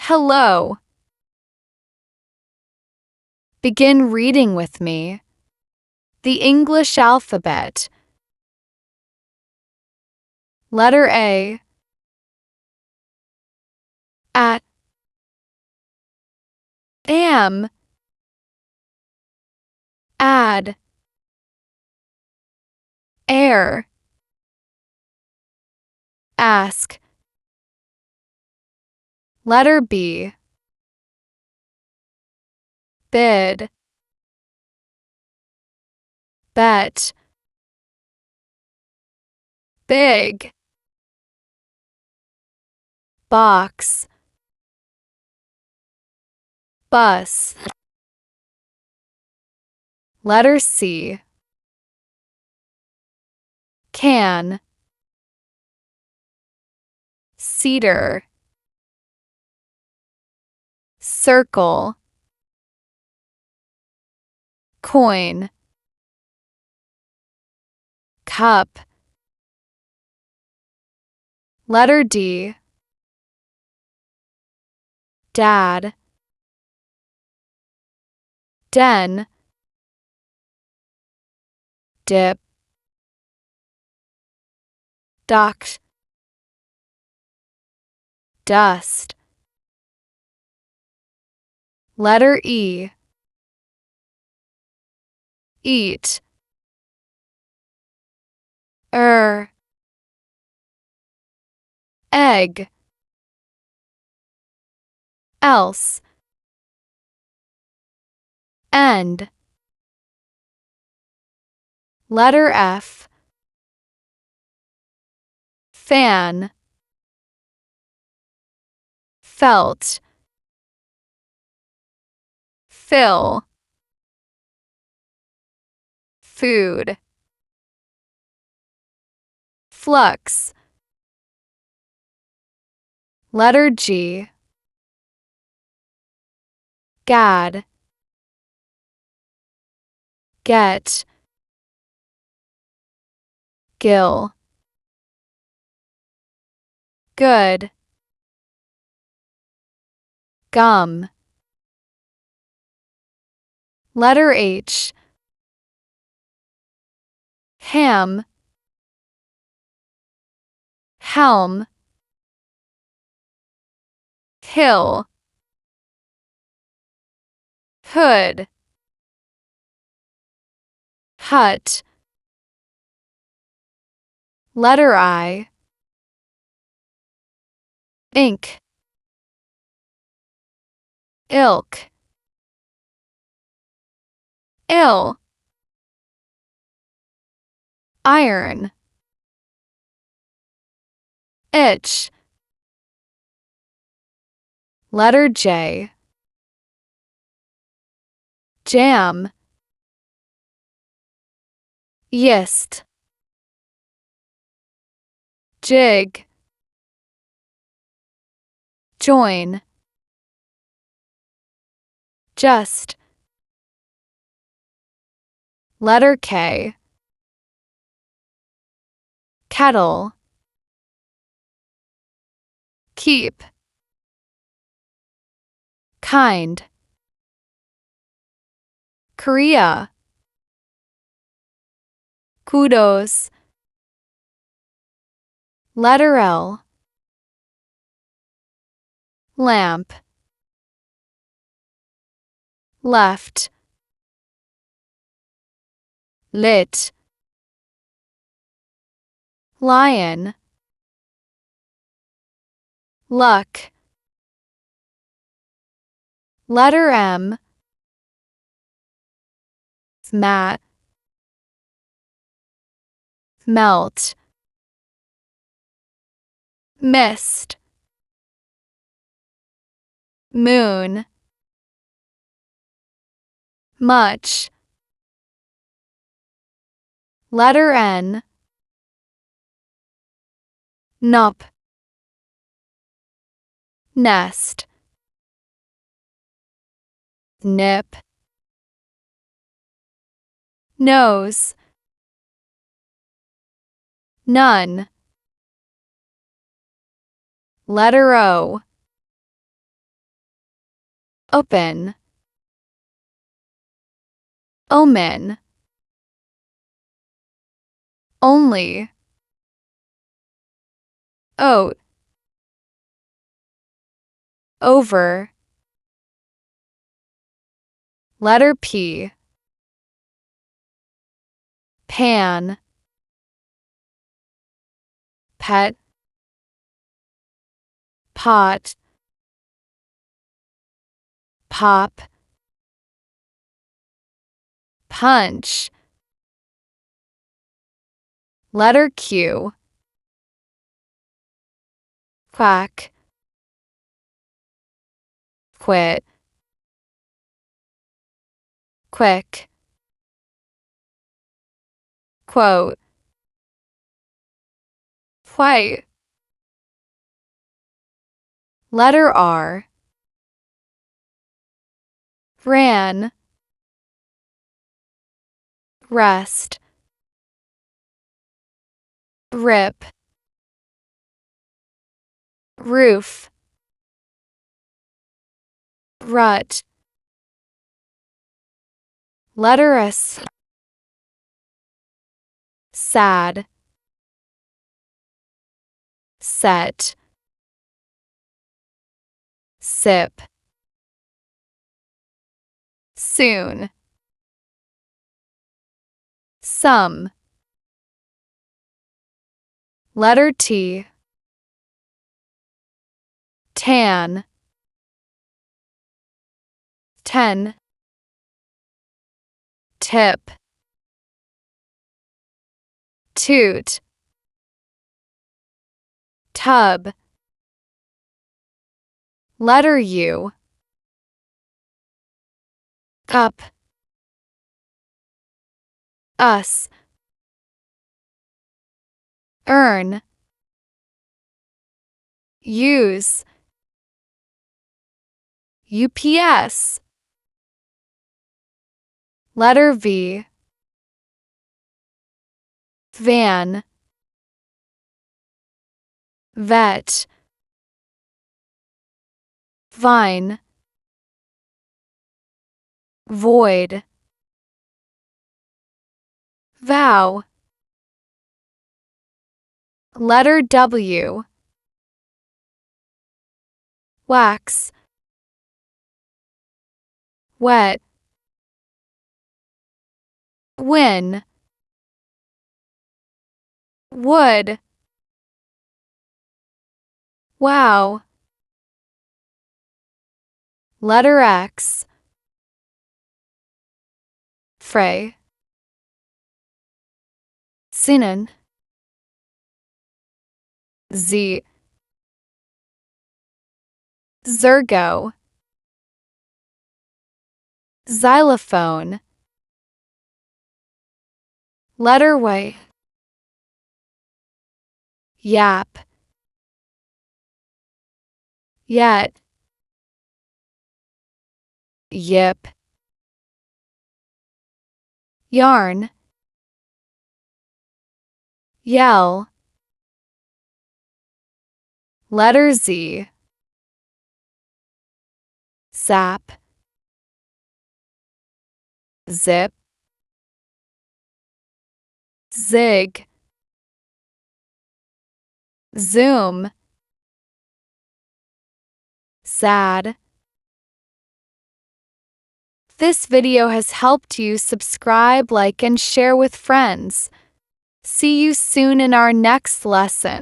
Hello. Begin reading with me. The English alphabet. Letter A. At. Am. Add. Air. Ask. Letter B. Bid. Bet. Big. Box. Bus. Letter C. Can. Cedar. Circle. Coin. Cup. Letter D. Dad. Den. Dip. Docked. Dust. Letter E. Eat. Egg. Else. End. Letter F. Fan. Felt. Fill. Food. Flux. Letter G. Gad. Get. Gill. Good. Gum. Letter H. Ham. Helm. Hill. Hood. Hut. Letter I. Ink. Ilk. Ill. Iron. Itch. Letter J. Jam. Yist. Jig. Join. Just. Letter K. Kettle. Keep. Kind. Korea. Kudos. Letter L. Lamp. Left. Lit. Lion. Luck. Letter M. Mat. Melt. Mist. Moon. Much. Letter N. Nup. Nest. Nip. Nose. None. Letter O. open, omen, only, oat, over, letter P, pan, pet, pot, pop, punch, letter Q, quack, quit, quick, quote, white, letter R, ran, rest, rip, roof, rut, letter S, sad, set, sip, soon, some, letter T, tan, 10, tip, toot, tub, letter U, up, us, earn, use, UPS, letter V, van, vet, vine, void, vow, letter W, wax, wet, win, wood, wow, letter X, fray, sinan, Z, zergo, xylophone, letter Y, yap, yet, yip, yarn, yell, letter Z, zap, zip, zig, zoom, sad. This video has helped you. Subscribe, like, and share with friends. See you soon in our next lesson.